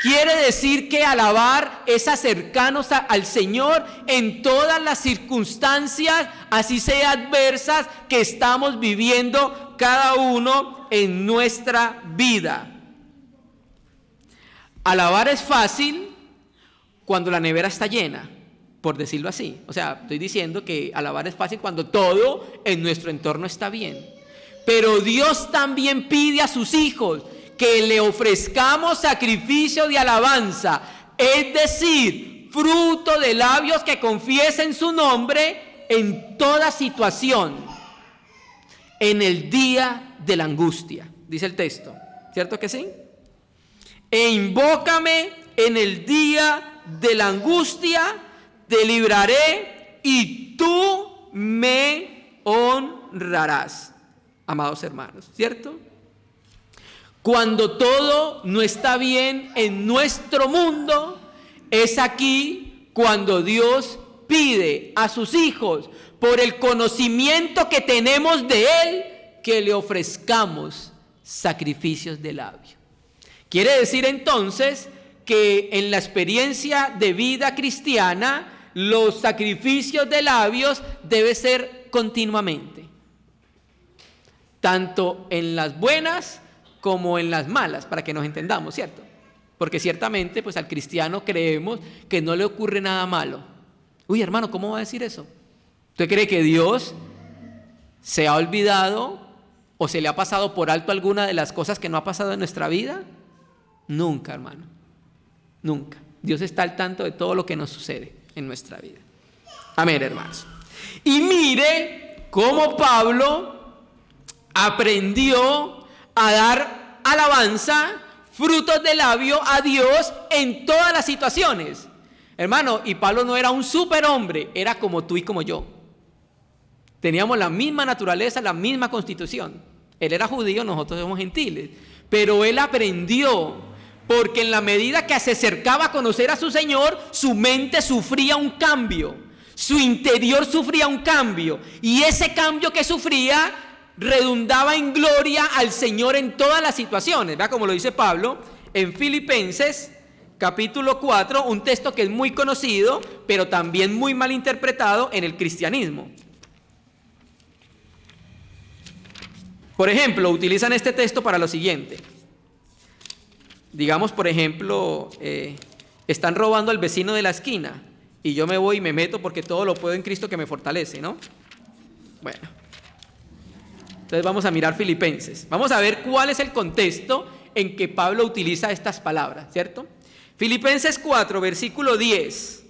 Quiere decir que alabar es acercarnos al Señor en todas las circunstancias, así sea adversas, que estamos viviendo cada uno en nuestra vida. Alabar es fácil cuando la nevera está llena, por decirlo así. O sea, estoy diciendo que alabar es fácil cuando todo en nuestro entorno está bien. Pero Dios también pide a sus hijos que le ofrezcamos sacrificio de alabanza, es decir, fruto de labios que confiesen su nombre en toda situación, en el día de la angustia, dice el texto, ¿cierto que sí? E invócame en el día de la angustia, te libraré y tú me honrarás, amados hermanos, ¿cierto? Cuando todo no está bien en nuestro mundo, es aquí cuando Dios pide a sus hijos, por el conocimiento que tenemos de Él, que le ofrezcamos sacrificios de labio. Quiere decir entonces que en la experiencia de vida cristiana, los sacrificios de labios deben ser continuamente, tanto en las buenas como en las malas, para que nos entendamos, ¿cierto? Porque ciertamente, pues al cristiano creemos que no le ocurre nada malo. Uy, hermano, ¿cómo va a decir eso? ¿Usted cree que Dios se ha olvidado o se le ha pasado por alto alguna de las cosas que no ha pasado en nuestra vida? Nunca, hermano, nunca. Dios está al tanto de todo lo que nos sucede en nuestra vida. Amén, hermanos. Y mire cómo Pablo aprendió a dar alabanza, frutos de labio a Dios en todas las situaciones. Hermano, y Pablo no era un superhombre, era como tú y como yo. Teníamos la misma naturaleza, la misma constitución. Él era judío, nosotros somos gentiles. Pero él aprendió, porque en la medida que se acercaba a conocer a su Señor, su mente sufría un cambio, su interior sufría un cambio, y ese cambio que sufría redundaba en gloria al Señor en todas las situaciones. Vea como lo dice Pablo en Filipenses capítulo 4, un texto que es muy conocido, pero también muy mal interpretado en el cristianismo. Por ejemplo, utilizan este texto para lo siguiente. Digamos, por ejemplo, están robando al vecino de la esquina y yo me voy y me meto porque todo lo puedo en Cristo que me fortalece, ¿no? Bueno, entonces vamos a mirar Filipenses. Vamos a ver cuál es el contexto en que Pablo utiliza estas palabras, ¿cierto? Filipenses 4, versículo 10,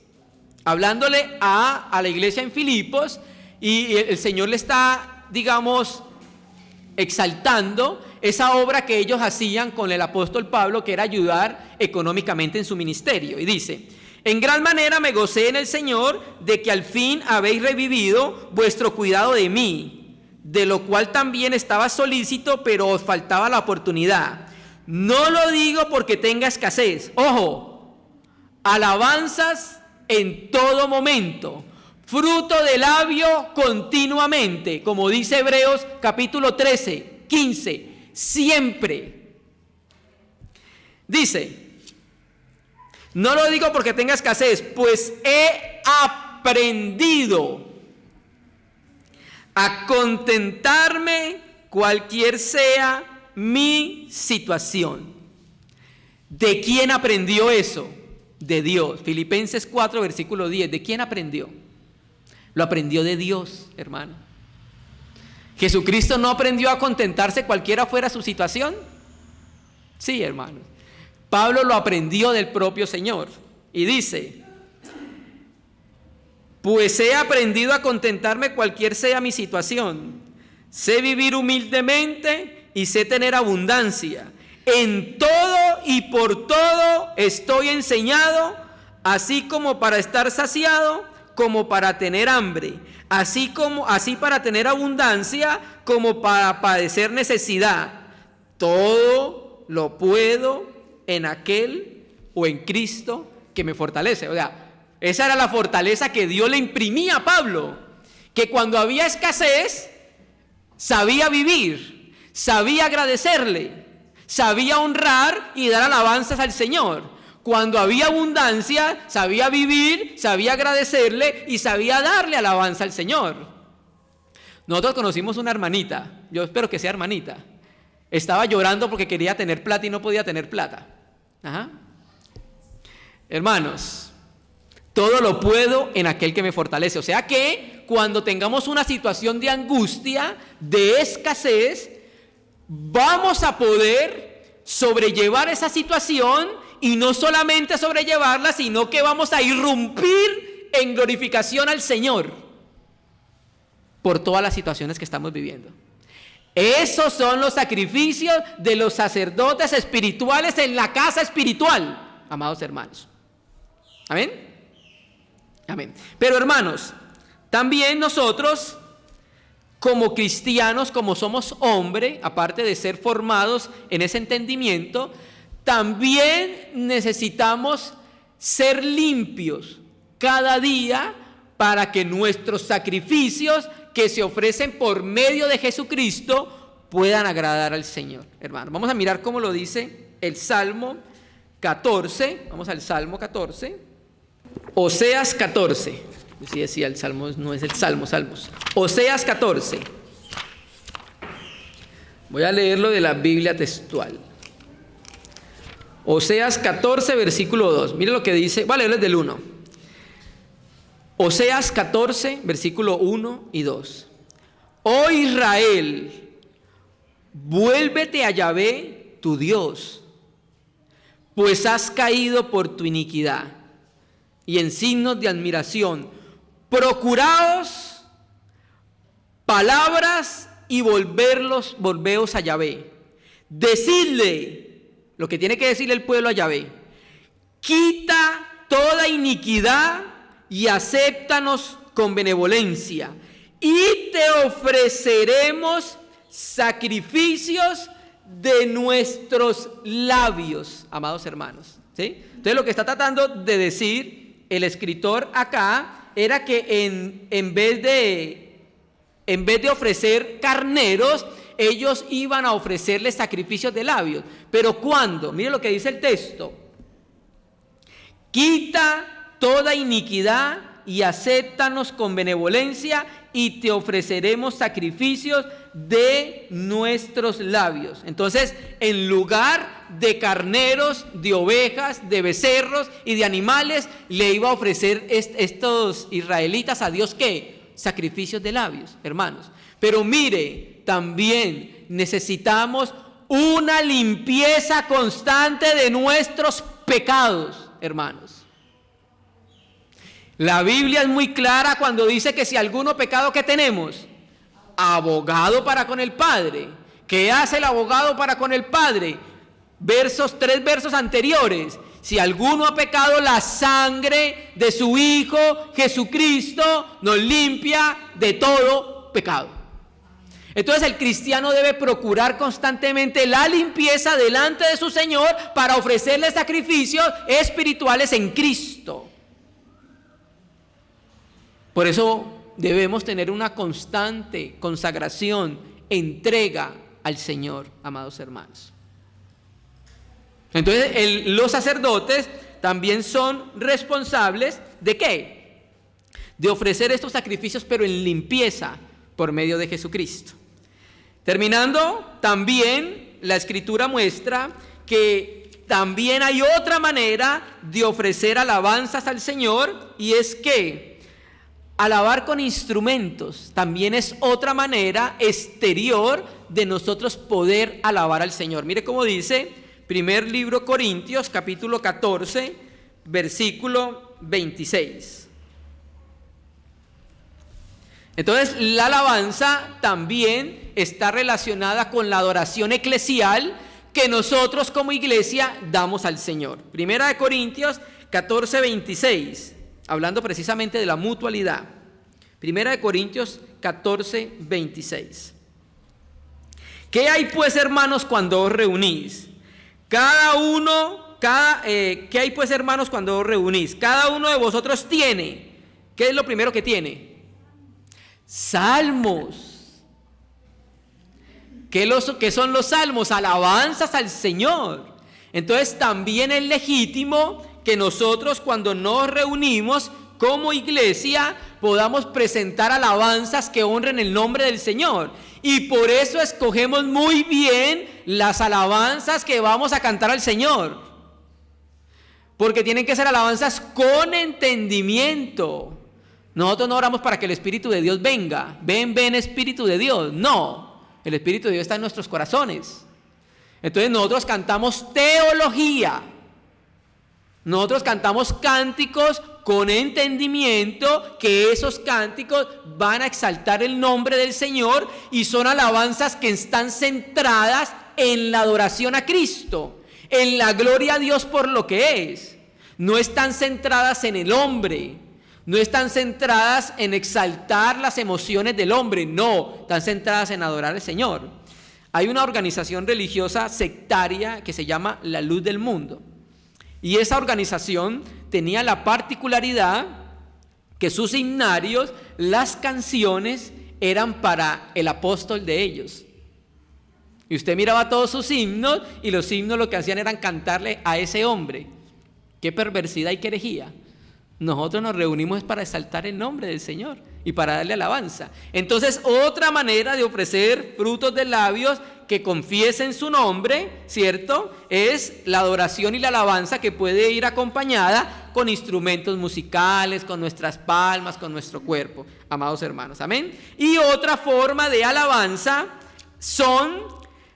hablándole a la iglesia en Filipos, y el Señor le está, digamos, exaltando esa obra que ellos hacían con el apóstol Pablo, que era ayudar económicamente en su ministerio. Y dice: en gran manera me gocé en el Señor de que al fin habéis revivido vuestro cuidado de mí, de lo cual también estaba solícito, pero os faltaba la oportunidad. No lo digo porque tenga escasez. Ojo, alabanzas en todo momento, fruto de labio continuamente, como dice Hebreos capítulo 13, 15, siempre. Dice: no lo digo porque tenga escasez, pues he aprendido a contentarme cualquier sea mi situación. ¿De quién aprendió eso? De Dios. Filipenses 4, versículo 10. ¿De quién aprendió? Lo aprendió de Dios, hermano. ¿Jesucristo no aprendió a contentarse cualquiera fuera su situación? Sí, hermano. Pablo lo aprendió del propio Señor. Y dice: pues he aprendido a contentarme cualquier sea mi situación. Sé vivir humildemente y sé tener abundancia. En todo y por todo estoy enseñado, así como para estar saciado, como para tener hambre, así para tener abundancia, como para padecer necesidad. Todo lo puedo en aquel o en Cristo que me fortalece. O sea, esa era la fortaleza que Dios le imprimía a Pablo, que cuando había escasez sabía vivir, sabía agradecerle, sabía honrar y dar alabanzas al Señor. Cuando había abundancia, sabía vivir, sabía agradecerle y sabía darle alabanza al Señor. Nosotros conocimos una hermanita, yo espero que sea hermanita, estaba llorando porque quería tener plata y no podía tener plata. Ajá. Hermanos, todo lo puedo en aquel que me fortalece. O sea que cuando tengamos una situación de angustia, de escasez, vamos a poder sobrellevar esa situación, y no solamente sobrellevarla, sino que vamos a irrumpir en glorificación al Señor por todas las situaciones que estamos viviendo. Esos son los sacrificios de los sacerdotes espirituales en la casa espiritual, amados hermanos. ¿Amén? Amén. Pero hermanos, también nosotros, como cristianos, como somos hombres, aparte de ser formados en ese entendimiento, también necesitamos ser limpios cada día para que nuestros sacrificios que se ofrecen por medio de Jesucristo puedan agradar al Señor. Hermano, vamos a mirar cómo lo dice el Salmo 14. Vamos al Salmo 14. Oseas 14. Sí, decía el Salmo, no es el Salmo, Salmos. Oseas 14. Voy a leerlo de la Biblia textual. Oseas 14, versículo 2. Mire lo que dice. Voy a leerlo desde el 1. Oseas 14, versículo 1 y 2. Oh Israel, vuélvete a Yahvé, tu Dios, pues has caído por tu iniquidad. Y en signos de admiración, procuraos palabras y volveos a Yahvé. Decidle lo que tiene que decirle el pueblo a Yahvé: quita toda iniquidad y acéptanos con benevolencia, y te ofreceremos sacrificios de nuestros labios, amados hermanos. ¿Sí? Entonces lo que está tratando de decir el escritor acá era que en vez de ofrecer carneros, ellos iban a ofrecerles sacrificios de labios. Pero ¿cuándo? Mire lo que dice el texto: quita toda iniquidad y acéptanos con benevolencia, y te ofreceremos sacrificios de nuestros labios. Entonces, en lugar de carneros, de ovejas, de becerros y de animales, le iba a ofrecer estos israelitas a Dios, ¿qué? Sacrificios de labios, hermanos. Pero mire, también necesitamos una limpieza constante de nuestros pecados, hermanos. La Biblia es muy clara cuando dice que si alguno pecado, ¿qué tenemos? Abogado para con el Padre. ¿Qué hace el abogado para con el Padre? Tres versos anteriores. Si alguno ha pecado, la sangre de su Hijo Jesucristo nos limpia de todo pecado. Entonces el cristiano debe procurar constantemente la limpieza delante de su Señor para ofrecerle sacrificios espirituales en Cristo. Por eso debemos tener una constante consagración, entrega al Señor, amados hermanos. Entonces los sacerdotes también son responsables ¿de qué? De ofrecer estos sacrificios, pero en limpieza por medio de Jesucristo. Terminando, también la Escritura muestra que también hay otra manera de ofrecer alabanzas al Señor, y es que alabar con instrumentos también es otra manera exterior de nosotros poder alabar al Señor. Mire cómo dice primer libro Corintios, capítulo 14, versículo 26. Entonces, la alabanza también está relacionada con la adoración eclesial que nosotros como iglesia damos al Señor. Primera de Corintios 14, 26. Hablando precisamente de la mutualidad. Primera de Corintios 14, 26. ¿Qué hay pues, hermanos, cuando os reunís? ¿Qué hay pues, hermanos, cuando os reunís? Cada uno de vosotros tiene. ¿Qué es lo primero que tiene? Salmos. ¿Qué son los salmos? Alabanzas al Señor. Entonces también es legítimo que nosotros, cuando nos reunimos como iglesia, podamos presentar alabanzas que honren el nombre del Señor. Y por eso escogemos muy bien las alabanzas que vamos a cantar al Señor, porque tienen que ser alabanzas con entendimiento. Nosotros no oramos para que el Espíritu de Dios venga. Ven Espíritu de Dios. No, el Espíritu de Dios está en nuestros corazones. Entonces nosotros cantamos teología. Nosotros cantamos cánticos con entendimiento, que esos cánticos van a exaltar el nombre del Señor y son alabanzas que están centradas en la adoración a Cristo, en la gloria a Dios por lo que es. No están centradas en el hombre, no están centradas en exaltar las emociones del hombre, no, están centradas en adorar al Señor. Hay una organización religiosa sectaria que se llama La Luz del Mundo. Y esa organización tenía la particularidad que sus himnarios, las canciones, eran para el apóstol de ellos. Y usted miraba todos sus himnos, y los himnos lo que hacían eran cantarle a ese hombre. ¡Qué perversidad y qué herejía! Nosotros nos reunimos para exaltar el nombre del Señor y para darle alabanza. Entonces, otra manera de ofrecer frutos de labios que confiesen su nombre, ¿cierto?, es la adoración y la alabanza, que puede ir acompañada con instrumentos musicales, con nuestras palmas, con nuestro cuerpo, amados hermanos, amén. Y otra forma de alabanza son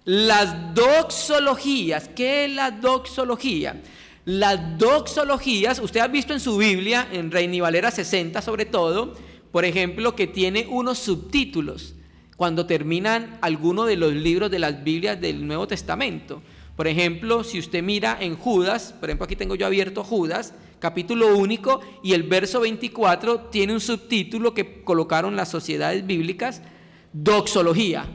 las doxologías. ¿Qué es la doxología? Las doxologías, usted ha visto en su Biblia, en Reina y Valera 60 sobre todo, por ejemplo, que tiene unos subtítulos cuando terminan alguno de los libros de las Biblias del Nuevo Testamento. Por ejemplo, si usted mira en Judas, por ejemplo, aquí tengo yo abierto Judas, capítulo único, y el verso 24 tiene un subtítulo que colocaron las sociedades bíblicas, doxología.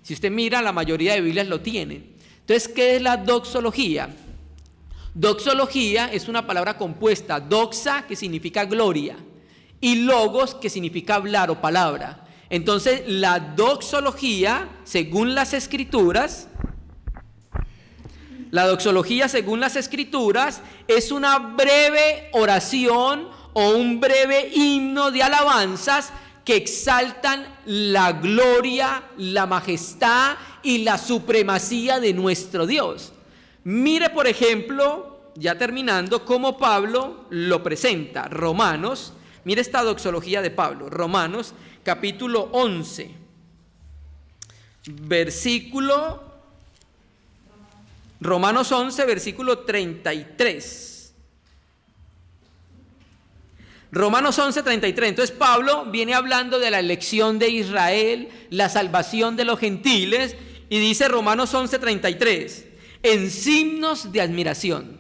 Si usted mira, la mayoría de Biblias lo tienen. Entonces, ¿qué es la doxología? Doxología es una palabra compuesta, doxa, que significa gloria, y logos, que significa hablar o palabra. Entonces, la doxología, según las Escrituras, es una breve oración o un breve himno de alabanzas que exaltan la gloria, la majestad y la supremacía de nuestro Dios. Mire, por ejemplo, ya terminando, cómo Pablo lo presenta. Romanos, mire esta doxología de Pablo. Romanos, capítulo 11, Romanos 11, versículo 33. Romanos 11, 33. Entonces Pablo viene hablando de la elección de Israel, la salvación de los gentiles, y dice Romanos 11, 33, en signos de admiración.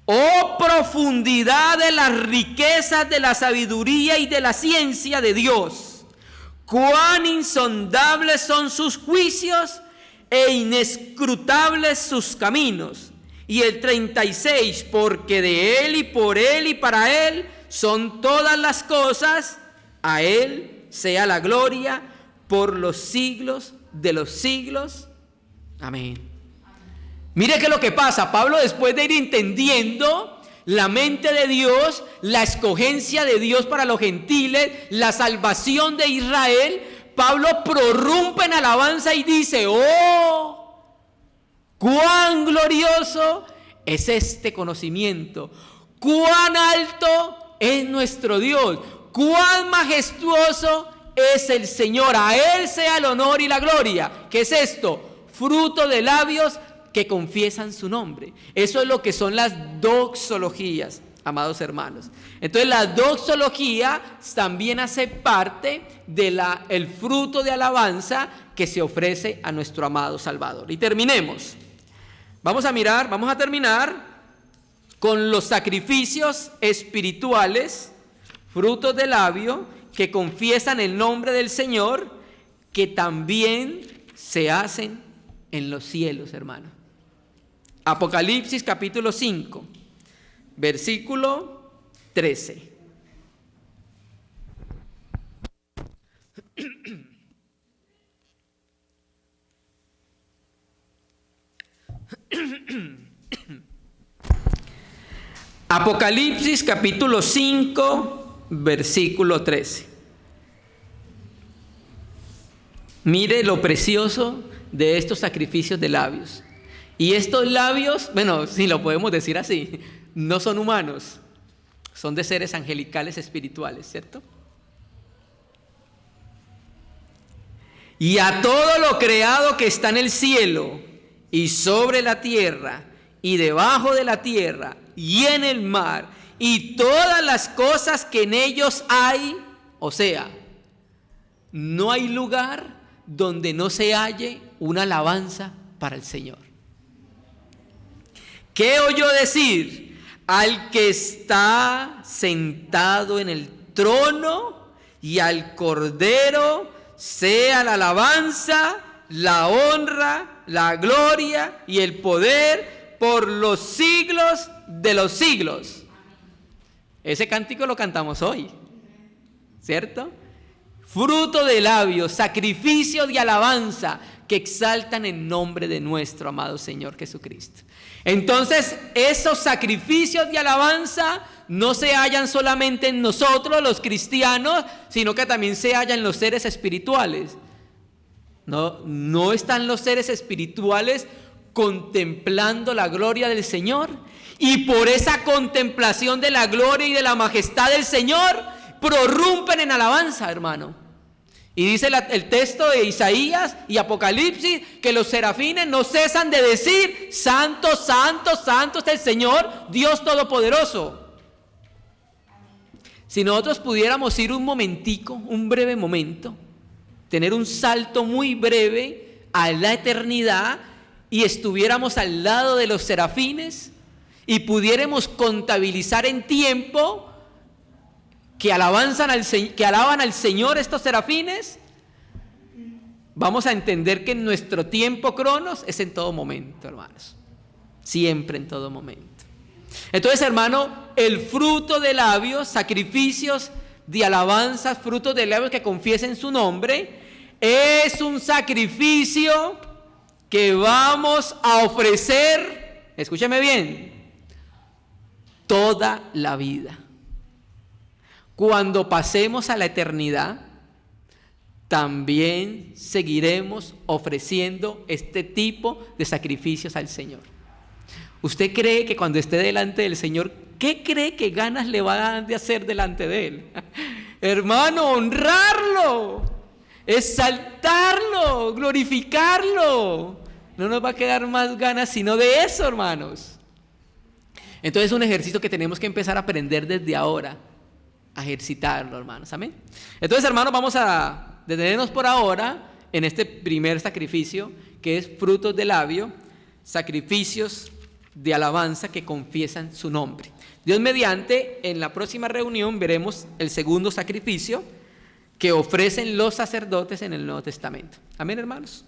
Oh profundidad de las riquezas de la sabiduría y de la ciencia de Dios, cuán insondables son sus juicios e inescrutables sus caminos. Y el 36, porque de Él y por Él y para Él son todas las cosas, a Él sea la gloria por los siglos de los siglos. Amén. Mire qué es lo que pasa. Pablo, después de ir entendiendo la mente de Dios, la escogencia de Dios para los gentiles, la salvación de Israel, Pablo prorrumpe en alabanza y dice: oh, cuán glorioso es este conocimiento, cuán alto es nuestro Dios, cuán majestuoso es el Señor, a Él sea el honor y la gloria. ¿Qué es esto? Fruto de labios que confiesan su nombre. Eso es lo que son las doxologías, amados hermanos. Entonces, la doxología también hace parte de el fruto de alabanza que se ofrece a nuestro amado Salvador. Y terminemos. Vamos a terminar con los sacrificios espirituales, frutos de labio, que confiesan el nombre del Señor, que también se hacen en los cielos, hermano. Apocalipsis capítulo 5, versículo 13. Apocalipsis capítulo 5, versículo 13. Mire lo precioso de estos sacrificios de labios. Y estos labios, bueno, si lo podemos decir así, no son humanos, son de seres angelicales espirituales, ¿cierto? Y a todo lo creado que está en el cielo y sobre la tierra, y debajo de la tierra, y en el mar, y todas las cosas que en ellos hay. O sea, no hay lugar donde no se halle una alabanza para el Señor. ¿Qué oyó decir? Al que está sentado en el trono y al Cordero sea la alabanza, la honra, la gloria y el poder por los siglos de los siglos. Ese cántico lo cantamos hoy, ¿cierto? Fruto de labios, sacrificio de alabanza que exaltan el nombre de nuestro amado Señor Jesucristo. Entonces, esos sacrificios de alabanza no se hallan solamente en nosotros los cristianos, sino que también se hallan en los seres espirituales. No están los seres espirituales contemplando la gloria del Señor, y por esa contemplación de la gloria y de la majestad del Señor prorrumpen en alabanza, hermano. Y dice el texto de Isaías y Apocalipsis que los serafines no cesan de decir: santo, santo, santo es el Señor, Dios Todopoderoso. Si nosotros pudiéramos ir un momentico, un breve momento, tener un salto muy breve a la eternidad y estuviéramos al lado de los serafines y pudiéramos contabilizar en tiempo que alaban al Señor estos serafines, vamos a entender que nuestro tiempo cronos es en todo momento, hermanos. Siempre, en todo momento. Entonces, hermano, el fruto de labios, sacrificios de alabanza, frutos de labios que confiesen su nombre, es un sacrificio que vamos a ofrecer, escúcheme bien, toda la vida. Cuando pasemos a la eternidad, también seguiremos ofreciendo este tipo de sacrificios al Señor. ¿Usted cree que cuando esté delante del Señor, qué cree que ganas le va a dar de hacer delante de Él? Hermano, honrarlo, exaltarlo, glorificarlo. No nos va a quedar más ganas sino de eso, hermanos. Entonces es un ejercicio que tenemos que empezar a aprender desde ahora, a ejercitarlo, hermanos. Amén. Entonces, hermanos, vamos a detenernos por ahora en este primer sacrificio, que es frutos de labio, sacrificios de alabanza que confiesan su nombre. Dios mediante, en la próxima reunión veremos el segundo sacrificio que ofrecen los sacerdotes en el Nuevo Testamento. Amén, hermanos.